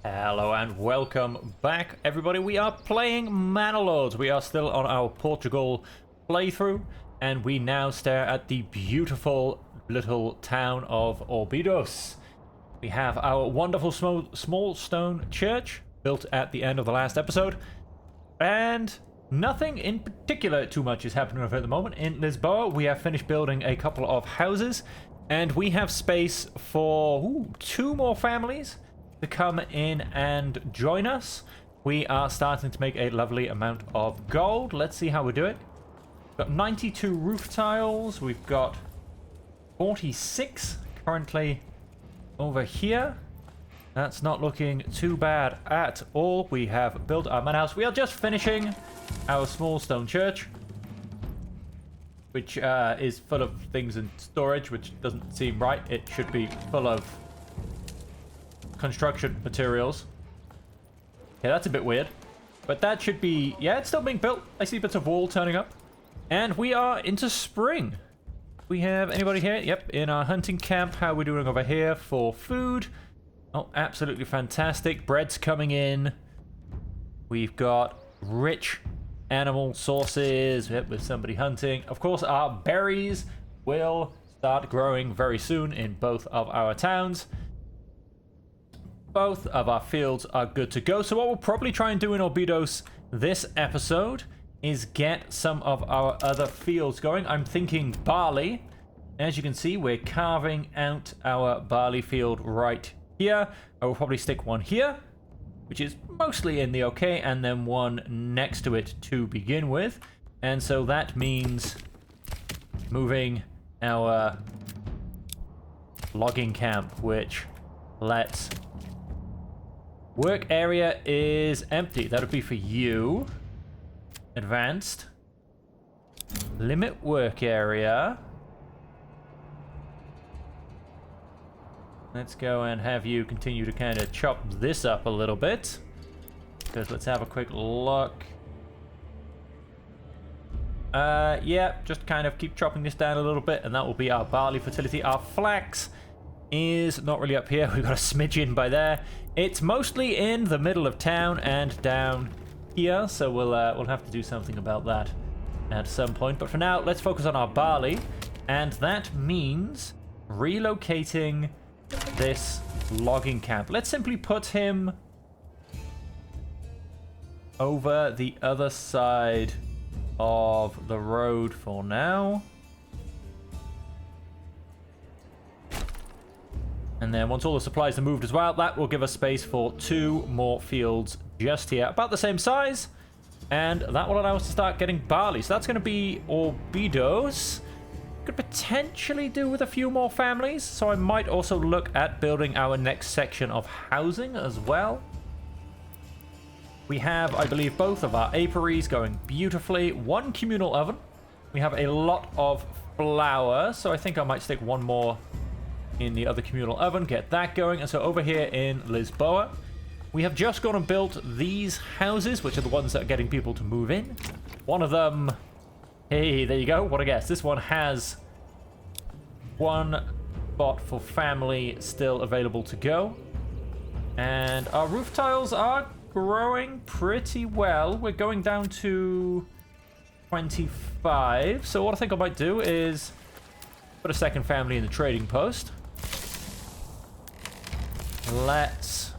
Hello and welcome back, everybody. We are playing Manor Lords. We are still on our Portugal playthrough, and we now stare at the beautiful little town of Orbidos. We have our wonderful small stone church built at the end of the last episode, and nothing in particular too much is happening over at the moment. In Lisboa, we have finished building a couple of houses, and we have space for two more families to come in and join us. We are starting to make a lovely amount of gold. Let's see how we do it. We've got 92 roof tiles. We've got 46 currently over here. That's not looking too bad at all. We have built our manor house. We are just finishing our small stone church, which is full of things in storage, which doesn't seem right. It should be full of construction materials. Okay, that's a bit weird. But that should be... yeah, it's still being built. I see bits of wall turning up. And we are into spring. We have anybody here? Yep, in our hunting camp. How are we doing over here for food? Oh, absolutely fantastic. Bread's coming in. We've got rich animal sources. Yep, with somebody hunting. Of course, our berries will start growing very soon in both of our towns. Both of our fields are good to go. So what we'll probably try and do in Orbidos this episode is get some of our other fields going. I'm thinking barley. As you can see, we're carving out our barley field right here. I will probably stick one here, which is mostly in the okay, and then one next to it to begin with. And so that means moving our logging camp, which let's... work area is empty. That would be for you. Advanced. Limit work area. Let's go and have you continue to kind of chop this up a little bit. Because let's have a quick look. Yeah, just kind of keep chopping this down a little bit, and that will be our barley fertility. Our flax is not really up here. We've got a smidgen by there. It's mostly in the middle of town and down here, so we'll have to do something about that at some point. But for now, let's focus on our barley, and that means relocating this logging camp. Let's simply put him over the other side of the road for now. And then once all the supplies are moved as well, that will give us space for two more fields just here, about the same size. And that will allow us to start getting barley. So that's going to be Orbidos. Could potentially do with a few more families. So I might also look at building our next section of housing as well. We have, I believe, both of our apiaries going beautifully. One communal oven. We have a lot of flour, so I think I might stick one more in the other communal oven, get that going. And so over here in Lisboa, we have just gone and built these houses, which are the ones that are getting people to move in. One of them, hey, there you go, what a guess. This one has one spot for family still available to go. And our roof tiles are growing pretty well. We're going down to 25. So what I think I might do is put a second family in the trading post. Let's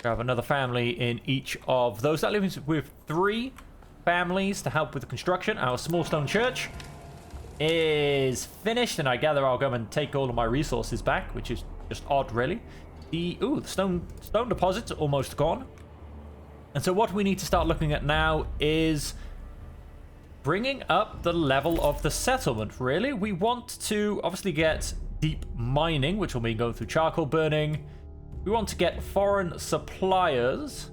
grab another family in each of those. That leaves us with 3 families to help with the construction. Our small stone church is finished, and I gather I'll go and take all of my resources back, which is just odd, really. The stone deposit's almost gone. And so what we need to start looking at now is bringing up the level of the settlement, really. We want to obviously get deep mining, which will mean going through charcoal burning. We want to get foreign suppliers.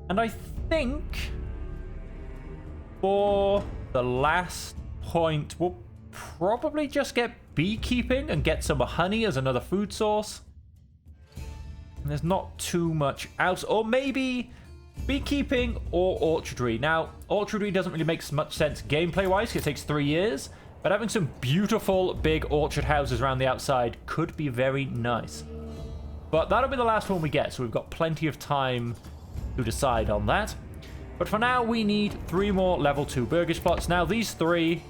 And I think for the last point, we'll probably just get beekeeping and get some honey as another food source. And there's not too much else. Or maybe beekeeping or orchardry. Now, orchardry doesn't really make much sense gameplay-wise, because it takes 3 years. But having some beautiful big orchard houses around the outside could be very nice. But that'll be the last one we get, so we've got plenty of time to decide on that. But for now, we need 3 more level 2 burgage plots. Now, these 3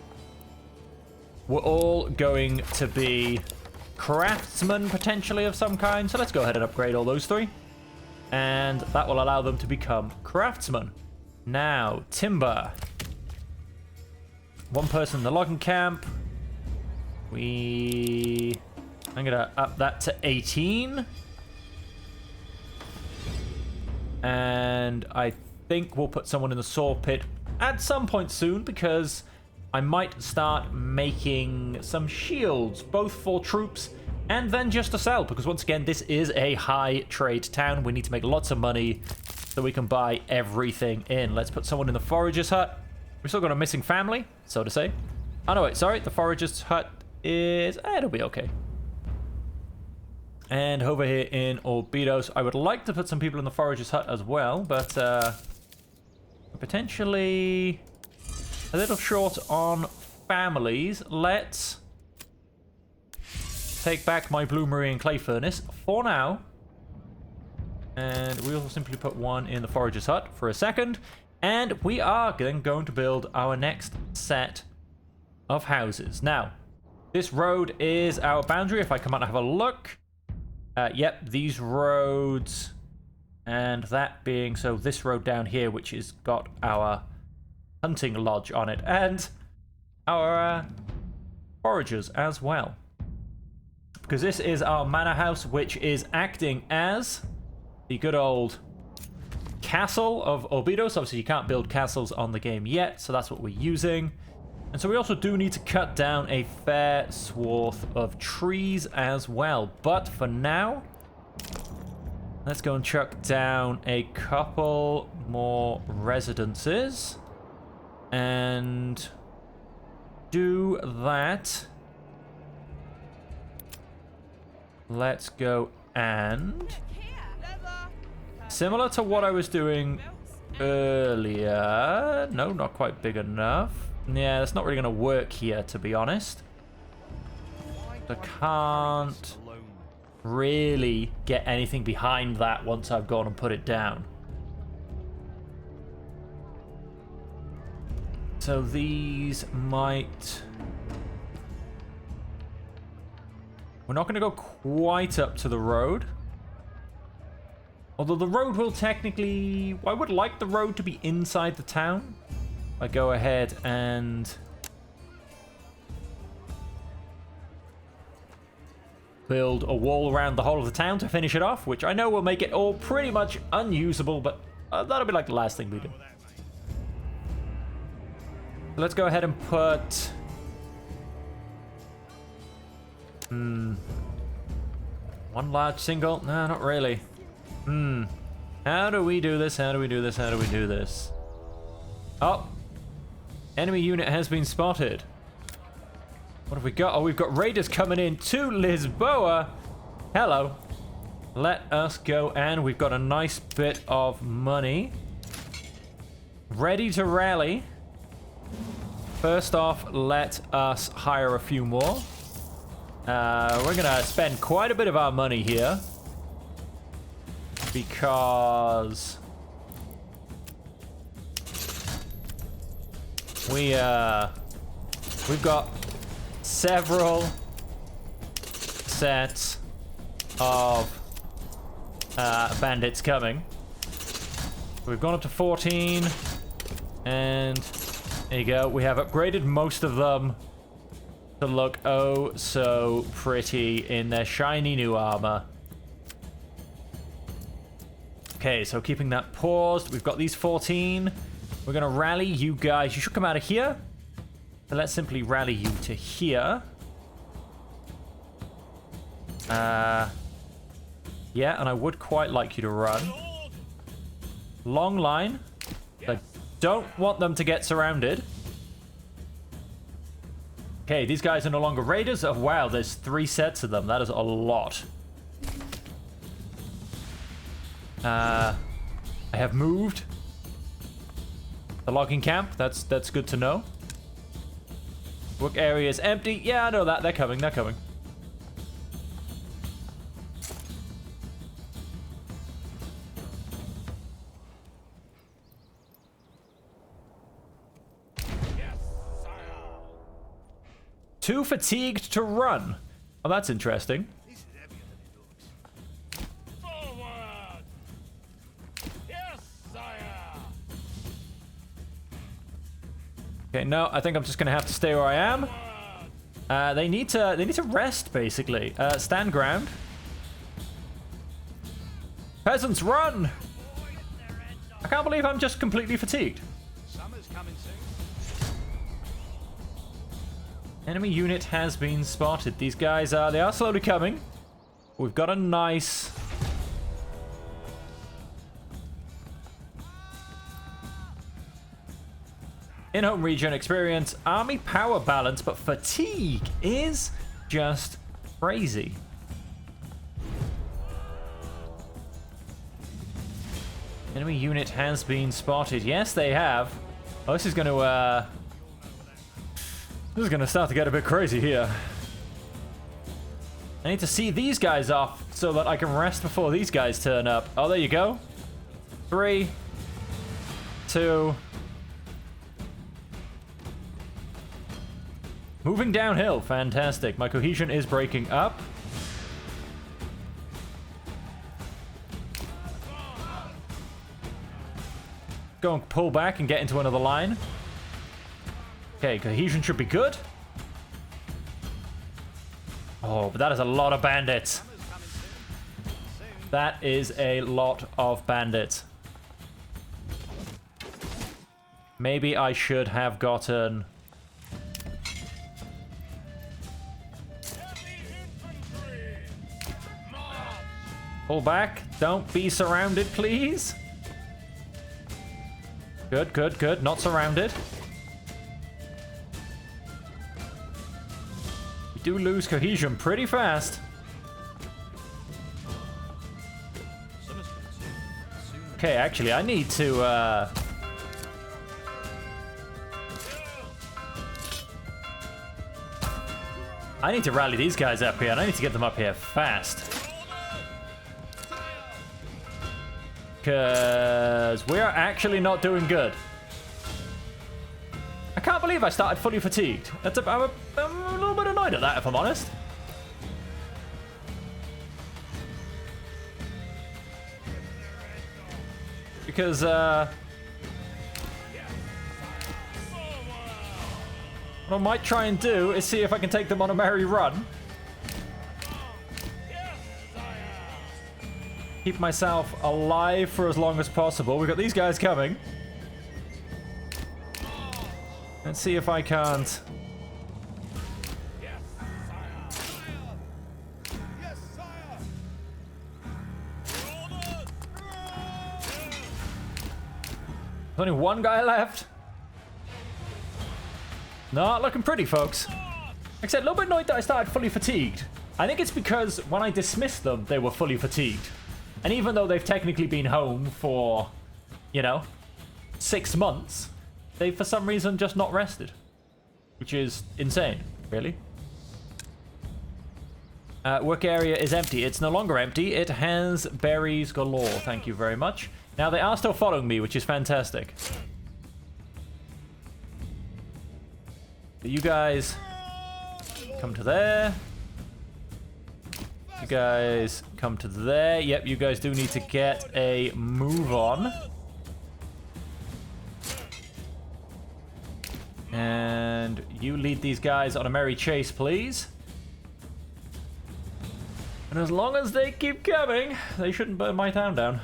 were all going to be craftsmen, potentially, of some kind. So let's go ahead and upgrade all those 3. And that will allow them to become craftsmen. Now, timber. 1 person in the logging camp. I'm going to up that to 18. And I think we'll put someone in the saw pit at some point soon, because I might start making some shields, both for troops and then just to sell, because once again, this is a high trade town. We need to make lots of money so we can buy everything in. Let's put someone in the forager's hut. We've still got a missing family, so to say. Oh, no, wait, sorry. The forager's hut is... it'll be okay. And over here in Orbidos, I would like to put some people in the forager's hut as well, but potentially a little short on families. Let's take back my blue marine clay furnace for now. And we'll simply put 1 in the forager's hut for a second. And we are then going to build our next set of houses. Now, this road is our boundary. If I come out and have a look. Yep, these roads, and that being, so this road down here, which has got our hunting lodge on it, and our foragers as well. Because this is our manor house, which is acting as the good old castle of Orbidos. Obviously, you can't build castles on the game yet, so that's what we're using. And so we also do need to cut down a fair swath of trees as well. But for now, let's go and chuck down a couple more residences. And do that. Let's go and... similar to what I was doing earlier. No, not quite big enough. Yeah, that's not really going to work here, to be honest. I can't really get anything behind that once I've gone and put it down. So these might... we're not going to go quite up to the road. Although the road will technically... I would like the road to be inside the town. I go ahead and build a wall around the whole of the town to finish it off, which I know will make it all pretty much unusable, but that'll be like the last thing we do. Let's go ahead and put... one large single? No, not really. How do we do this? How do we do this? How do we do this? Oh. Enemy unit has been spotted. What have we got? Oh, we've got raiders coming in to Lisboa. Hello. Let us go, and we've got a nice bit of money. Ready to rally. First off, let us hire a few more. We're going to spend quite a bit of our money here. Because... we've got several sets of bandits coming. We've gone up to 14, and there you go. We have upgraded most of them to look oh so pretty in their shiny new armor. Okay, so keeping that paused, we've got these 14. We're going to rally you guys. You should come out of here. So let's simply rally you to here. Yeah, and I would quite like you to run. Long line. I don't want them to get surrounded. Okay, these guys are no longer raiders. Oh, wow, there's 3 sets of them. That is a lot. I have moved the logging camp. That's good to know. Work area is empty. Yeah, I know that. They're coming. They're coming. Too fatigued to run. Oh, that's interesting. This is heavier than it looks. Forward! Yes, sire! Okay, no, I think I'm just gonna have to stay where I am. They need to rest, basically. Stand ground. Peasants, run! I can't believe I'm just completely fatigued. Summer's coming soon. Enemy unit has been spotted. These guys they are slowly coming. We've got a nice... in-home region experience, army power balance, but fatigue is just crazy. Enemy unit has been spotted. Yes, they have. Oh, this is going to start to get a bit crazy here. I need to see these guys off so that I can rest before these guys turn up. Oh, there you go. 3, 2. Moving downhill. Fantastic. My cohesion is breaking up. Go and pull back and get into another line. Okay, cohesion should be good. Oh, but that is a lot of bandits. That is a lot of bandits. Maybe I should have gotten... pull back. Don't be surrounded, please. Good, good, good. Not surrounded. We do lose cohesion pretty fast. Okay, actually, I need to... I need to rally these guys up here, and I need to get them up here fast. Because we are actually not doing good. I can't believe I started fully fatigued. I'm a little bit annoyed at that, if I'm honest. Because, what I might try and do is see if I can take them on a merry run. Keep myself alive for as long as possible. We've got these guys coming. Let's see if I can't... There's only one guy left. Not looking pretty, folks. Like I said, a little bit annoyed that I started fully fatigued. I think it's because when I dismissed them, they were fully fatigued. And even though they've technically been home for, you know, 6 months, they've for some reason just not rested. Which is insane, really. Work area is empty. It's no longer empty. It has berries galore. Thank you very much. Now, they are still following me, which is fantastic. You guys come to there. You guys come to there. Yep, you guys do need to get a move on. And you lead these guys on a merry chase, please. And as long as they keep coming, they shouldn't burn my town down.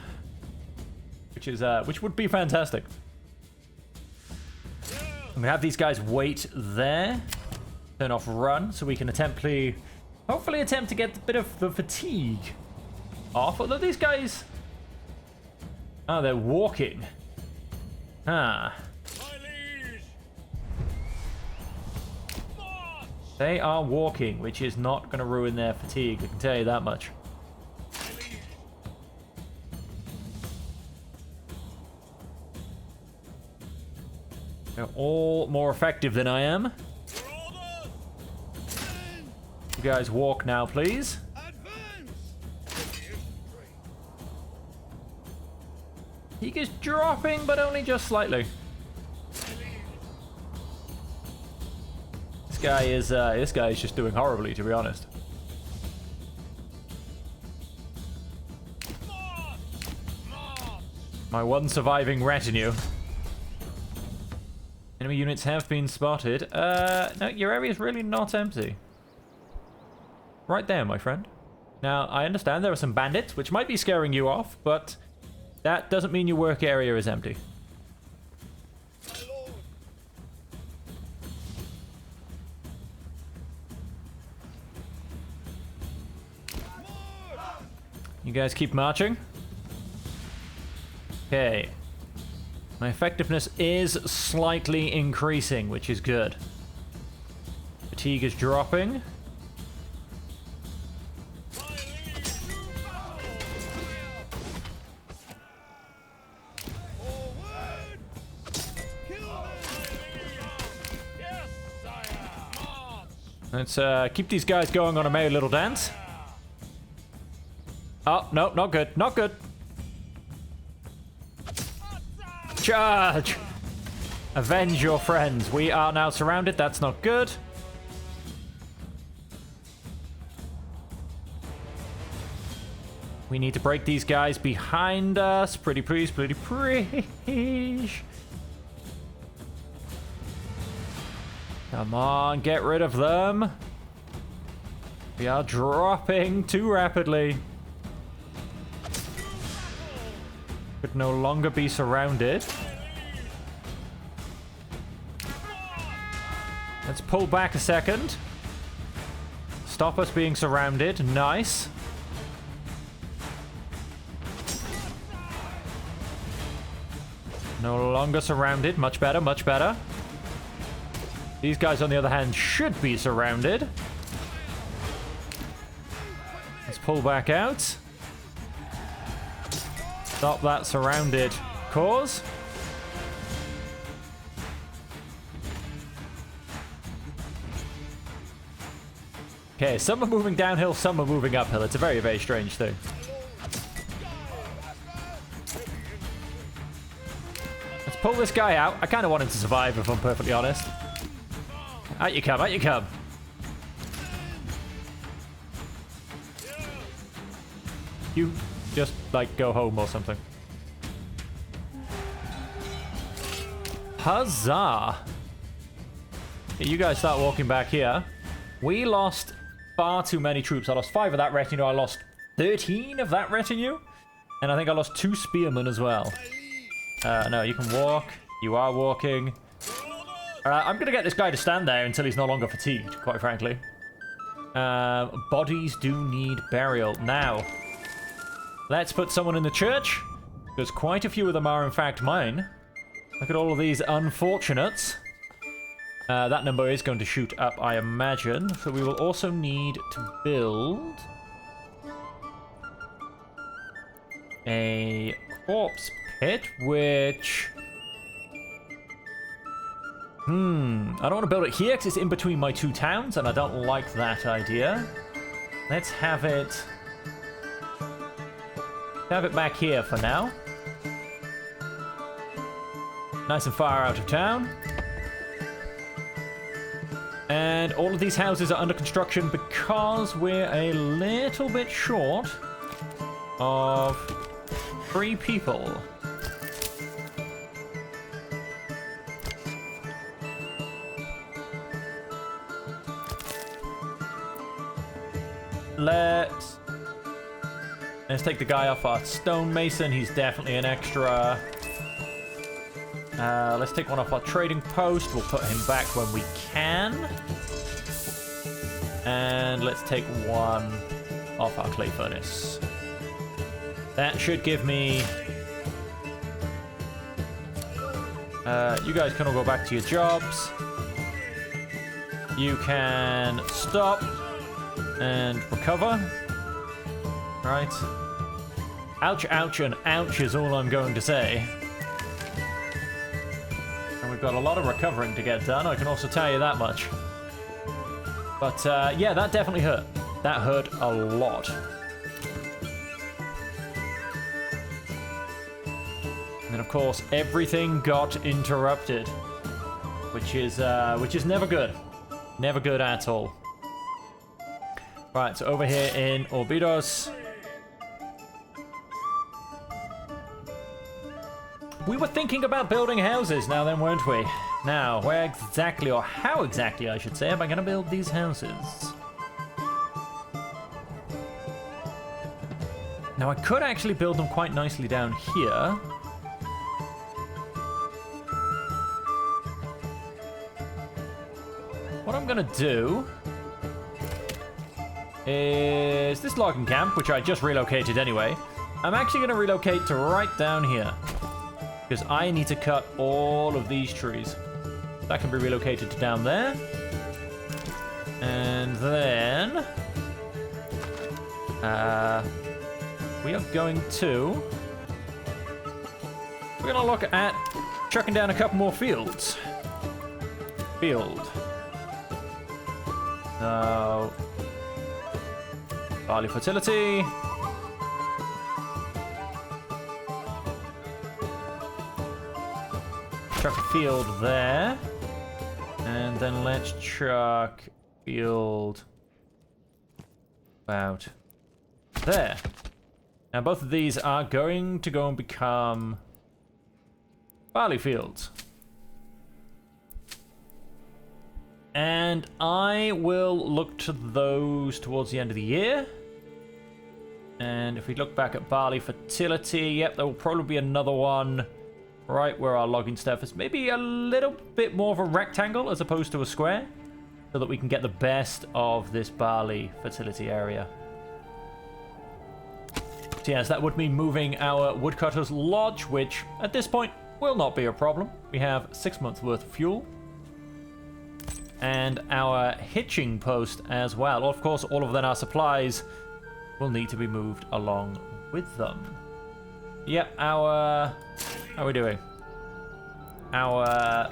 Which would be fantastic. And we have these guys wait there. Turn off run so we can hopefully attempt to get a bit of the fatigue off. Although these guys... oh, they're walking. Ah. They are walking, which is not going to ruin their fatigue, I can tell you that much. They're all more effective than I am. You guys walk now, please. He is dropping, but only just slightly. This guy is just doing horribly, to be honest. My one surviving retinue. Enemy units have been spotted. No, your area is really not empty. Right there, my friend. Now, I understand there are some bandits, which might be scaring you off, but that doesn't mean your work area is empty. You guys keep marching. Okay. My effectiveness is slightly increasing, which is good. Fatigue is dropping. Let's keep these guys going on a merry little dance. Oh, no, not good. Not good. Charge! Avenge your friends. We are now surrounded. That's not good. We need to break these guys behind us. Pretty please, pretty please. Come on, get rid of them. We are dropping too rapidly. Could no longer be surrounded. Let's pull back a second. Stop us being surrounded. Nice. No longer surrounded. Much better, much better. These guys, on the other hand, should be surrounded. Let's pull back out. Stop that surrounded cause. Okay, some are moving downhill, some are moving uphill. It's a very, very strange thing. Let's pull this guy out. I kind of want him to survive, if I'm perfectly honest. Out you come, out you come. You just, like, go home or something. Huzzah! Okay, you guys start walking back here. We lost far too many troops. I lost 5 of that retinue. I lost 13 of that retinue. And I think I lost 2 spearmen as well. No, you can walk. You are walking. I'm going to get this guy to stand there until he's no longer fatigued, quite frankly. Bodies do need burial. Now, let's put someone in the church, because quite a few of them are, in fact, mine. Look at all of these unfortunates. That number is going to shoot up, I imagine. So we will also need to build a corpse pit, which... I don't want to build it here because it's in between my 2 towns, and I don't like that idea. Let's have it... have it back here for now. Nice and far out of town. And all of these houses are under construction because we're a little bit short of 3 people. Let's take the guy off our stonemason. He's definitely an extra. Let's take one off our trading post. We'll put him back when we can. And let's take one off our clay furnace. That should give me... you guys can all go back to your jobs. You can stop and recover. Right. Ouch, ouch, and ouch is all I'm going to say. And we've got a lot of recovering to get done, I can also tell you that much. But, yeah, that definitely hurt. That hurt a lot. And of course, everything got interrupted. Which is never good. Never good at all. Right, so over here in Orbidos. We were thinking about building houses now then, weren't we? Now, where exactly, or how exactly, I should say, am I going to build these houses? Now, I could actually build them quite nicely down here. What I'm going to do is this logging camp, which I just relocated anyway. I'm actually going to relocate to right down here, because I need to cut all of these trees. That can be relocated to down there. And then we are going to... We're going to look at chucking down a couple more fields. Field. So... barley fertility. Chuck a field there. And then let's chuck field about there. Now both of these are going to go and become barley fields. And I will look to those towards the end of the year. And if we look back at barley fertility, yep, there will probably be another one right where our logging stuff is. Maybe a little bit more of a rectangle as opposed to a square, so that we can get the best of this barley fertility area. So yes, that would mean moving our woodcutter's lodge, which at this point will not be a problem. We have 6 months worth of fuel. And our hitching post as well. Of course, all of then our supplies will need to be moved along with them. Yep, our... how are we doing? Our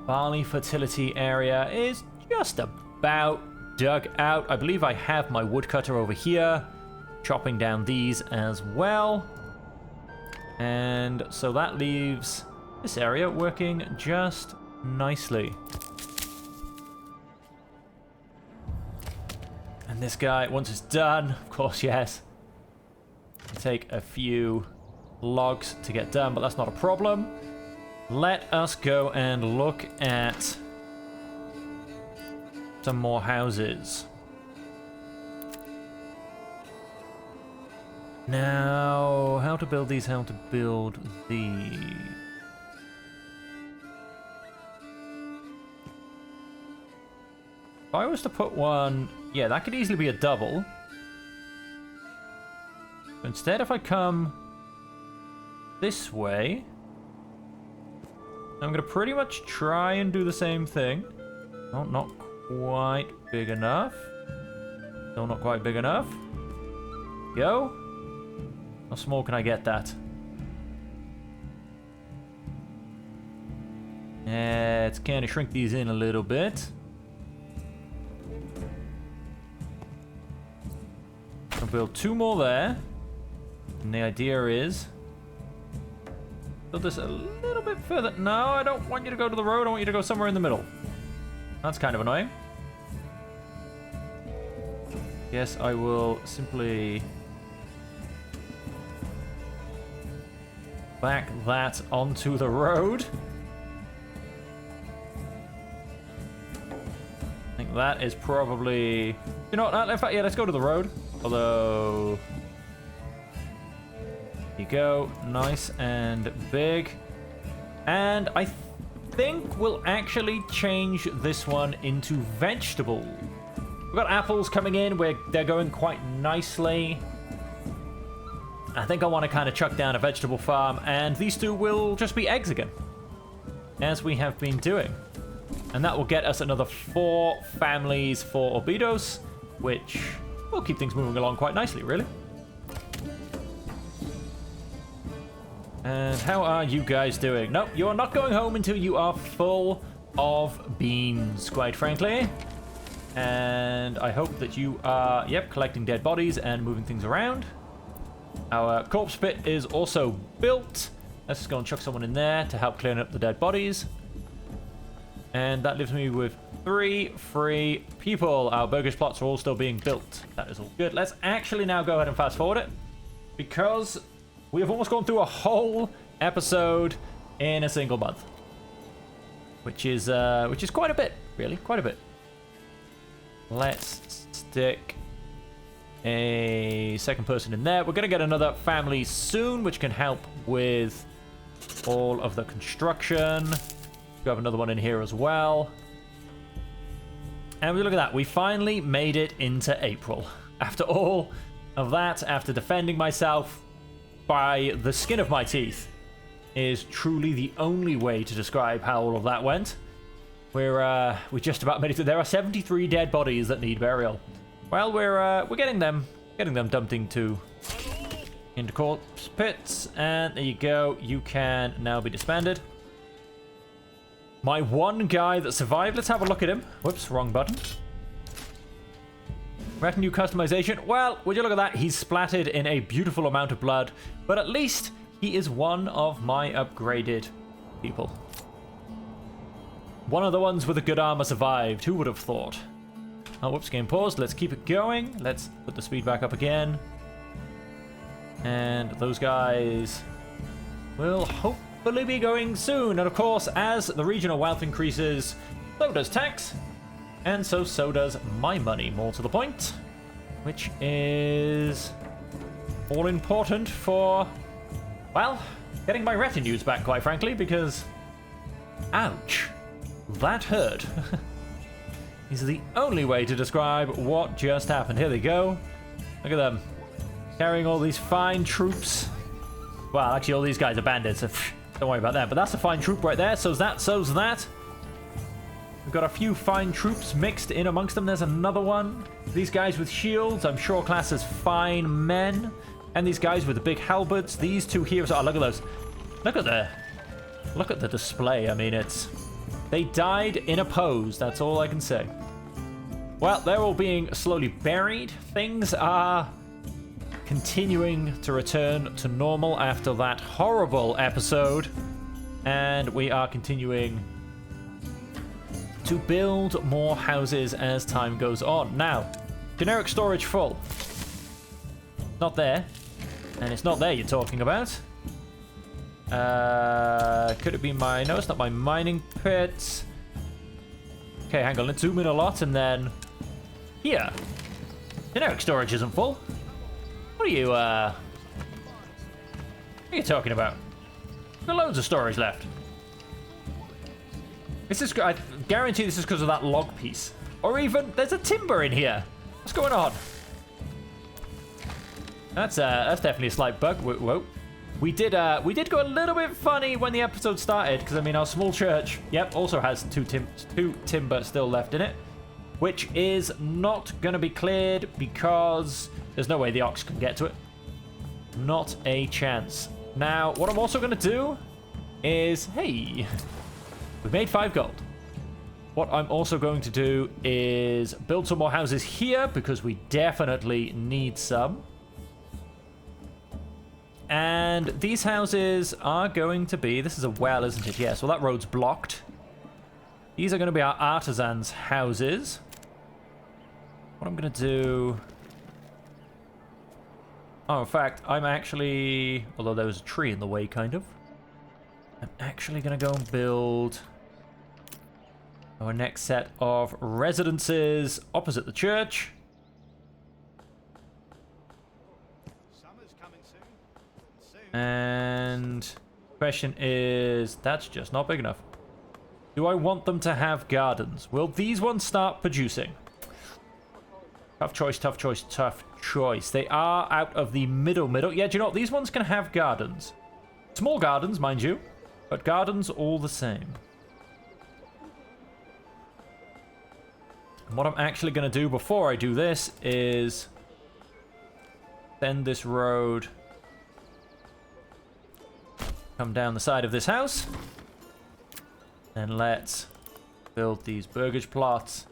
barley fertility area is just about dug out. I believe I have my woodcutter over here, chopping down these as well. And so that leaves this area working just nicely. And this guy, once it's done, of course, yes, take a few logs to get done, but that's not a problem. Let us go and look at some more houses. Now, how to build these, how to build these. If I was to put one, yeah, that could easily be a double. Instead, if I come this way, I'm going to pretty much try and do the same thing. Oh, not quite big enough. Still not quite big enough. Go. How small can I get that? Let's kind of shrink these in a little bit. I'll build 2 more there. And the idea is... build this a little bit further. No, I don't want you to go to the road. I want you to go somewhere in the middle. That's kind of annoying. Yes, I will simply... back that onto the road. I think that is probably... you know what? In fact, yeah, let's go to the road. Although... here you go. Nice and big. And I think we'll actually change this one into vegetable. We've got apples coming in where they're going quite nicely. I think I want to kind of chuck down a vegetable farm, and these 2 will just be eggs again, as we have been doing. And that will get us another 4 families for Orbidos, which will keep things moving along quite nicely, really. And how are you guys doing? Nope, you are not going home until you are full of beans, quite frankly. And I hope that you are, yep, collecting dead bodies and moving things around. Our corpse pit is also built. Let's just go and chuck someone in there to help clean up the dead bodies. And that leaves me with 3 free people. Our burgage plots are all still being built. That is all good. Let's actually now go ahead and fast forward it, because we have almost gone through a whole episode in a single month, which is quite a bit, really, quite a bit. Let's stick a second person in there. We're going to get another family soon, which can help with all of the construction. We have another one in here as well. And look at that. We finally made it into April. After all of that, after defending myself by the skin of my teeth, is truly the only way to describe how all of that went. We just about made it. There are 73 dead bodies that need burial. Well, we're getting them dumped into corpse pits, and there you go. You can now be disbanded. My one guy that survived, let's have a look at him. Whoops, wrong button. Retinue customization. Well, would you look at that? He's splattered in a beautiful amount of blood, but at least he is one of my upgraded people. One of the ones with a good armor survived. Who would have thought? Oh, whoops, game paused. Let's keep it going. Let's put the speed back up again. And those guys will hopefully be going soon. And of course, as the regional wealth increases, so does tax. And so does my money, more to the point. Which is all important for, well, getting my retinues back, quite frankly, because, ouch, that hurt. These are the only way to describe what just happened. Here they go. Look at them. Carrying all these fine troops. Well, actually, all these guys are bandits, so don't worry about that. But that's a fine troop right there. So's that. We've got a few fine troops mixed in amongst them. There's another one. These guys with shields, I'm sure class as fine men. And these guys with the big halberds. These two heroes. Oh, look at those. Look at the display. I mean, they died in a pose. That's all I can say. Well, they're all being slowly buried. Things are continuing to return to normal after that horrible episode. And we are continuing to build more houses as time goes on. Now, generic storage full. Not there. And it's not there you're talking about. Could it be my... No, it's not my mining pit. Okay, hang on. Let's zoom in a lot and then... Here. Generic storage isn't full. What are you talking about? There's loads of storage left. This is... I guarantee this is because of that log piece. Or even... There's a timber in here. What's going on? That's definitely a slight bug. Whoa. We did go a little bit funny when the episode started, because I mean our small church, yep, also has two timber still left in it, which is not gonna be cleared because there's no way the ox can get to it. Not a chance. Now, what I'm also gonna do is, hey, we made 5 gold. What I'm also going to do is build some more houses here because we definitely need some. And these houses are going to be... This is a well, isn't it? Yes, well, that road's blocked. These are going to be our artisans' houses. What I'm going to do... Oh, in fact, I'm actually... Although there was a tree in the way, kind of. I'm actually going to go and build our next set of residences opposite the church. And question is, that's just not big enough. Do I want them to have gardens? Will these ones start producing? Tough choice. They are out of the middle. Yeah, do you know what? These ones can have gardens. Small gardens, mind you, but gardens all the same. And what I'm actually going to do before I do this is send this road... Come down the side of this house. And let's build these burgage plots.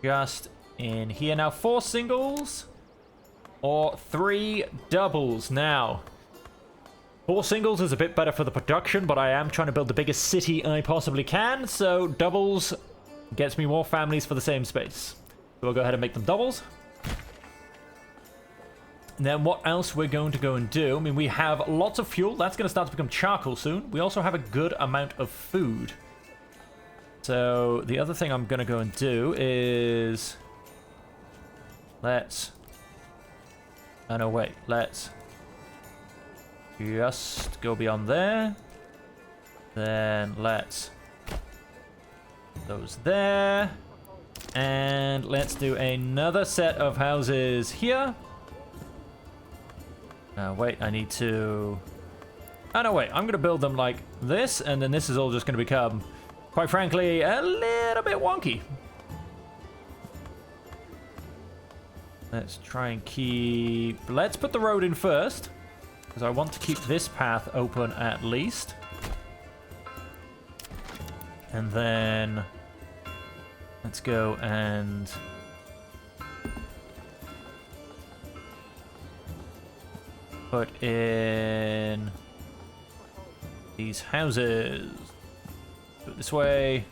Just in here. Now, 4 singles or 3 doubles. Now, 4 singles is a bit better for the production, but I am trying to build the biggest city I possibly can, so doubles gets me more families for the same space. So we'll go ahead and make them doubles. And then what else we're going to go and do? I mean, we have lots of fuel. That's going to start to become charcoal soon. We also have a good amount of food. So the other thing I'm going to go and do is... Let's just go beyond there. Then let's put those there. And let's do another set of houses here. Wait, I need to... Oh, no, wait. I'm going to build them like this, and then this is all just going to become, quite frankly, a little bit wonky. Let's try and keep... Let's put the road in first, because I want to keep this path open at least. And then... Let's go and... put in these houses. Do it this way.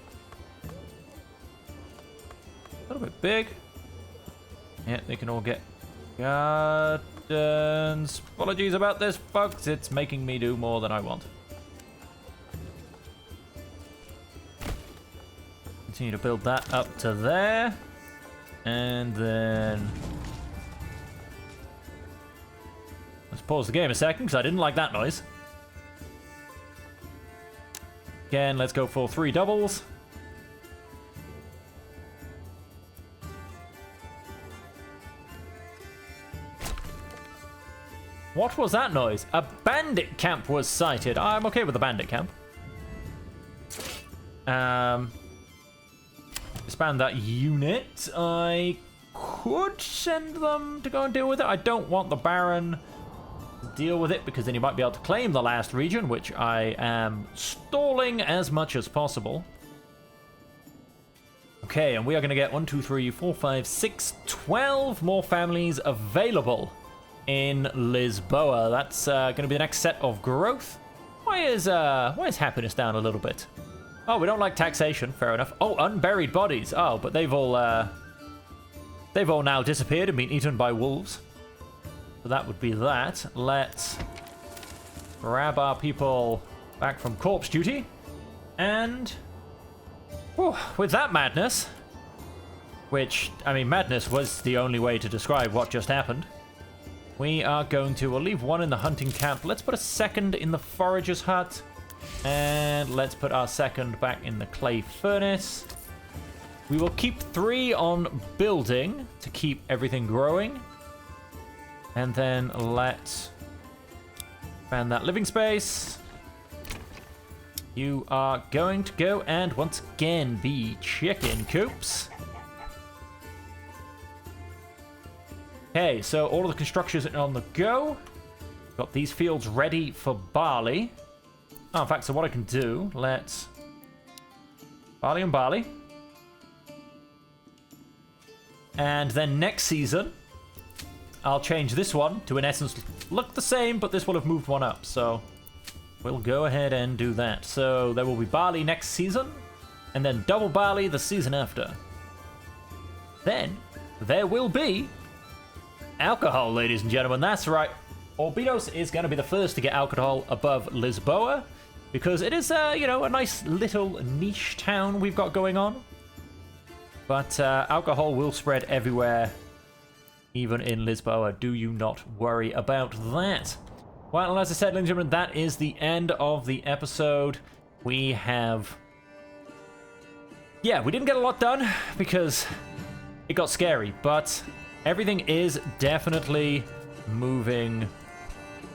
A little bit big. Yeah, they can all get gardens. Apologies about this, folks. It's making me do more than I want. Continue to build that up to there. And then... Let's pause the game a second, because I didn't like that noise. Again, let's go for 3 doubles. What was that noise? A bandit camp was sighted. I'm okay with the bandit camp. Expand that unit. I could send them to go and deal with it. I don't want the Baron to deal with it, because then he might be able to claim the last region, which I am stalling as much as possible. Okay, and we are going to get 1, 2, 3, 4, 5, 6, 12 more families available in Lisboa. That's going to be the next set of growth. Why is happiness down a little bit? Oh, we don't like taxation. Fair enough. Oh, unburied bodies. Oh, but they've all now disappeared and been eaten by wolves. So that would be that. Let's grab our people back from corpse duty. And whew, with that madness, which, I mean, madness was the only way to describe what just happened. We are going to, we'll leave 1 in the hunting camp. Let's put a 2nd in the forager's hut. And let's put our 2nd back in the clay furnace. We will keep 3 on building to keep everything growing. And then let's expand that living space. You are going to go and once again be chicken coops. Okay, so all of the construction is on the go. Got these fields ready for barley. Oh, in fact, so what I can do, let's... Barley and barley. And then next season, I'll change this one to, in essence, look the same, but this will have moved 1 up. So we'll go ahead and do that. So there will be barley next season, and then double barley the season after. Then there will be alcohol, ladies and gentlemen. That's right. Orbidos is going to be the first to get alcohol above Lisboa, because it is, you know, a nice little niche town we've got going on. But alcohol will spread everywhere, even in Lisboa. Do you not worry about that. Well, as I said, ladies and gentlemen, that is the end of the episode. We have... Yeah, we didn't get a lot done because it got scary, but everything is definitely moving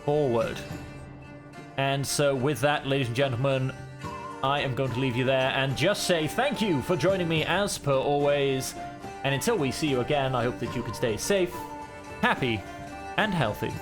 forward. And so with that, ladies and gentlemen, I am going to leave you there and just say thank you for joining me as per always. And until we see you again, I hope that you can stay safe, happy, and healthy.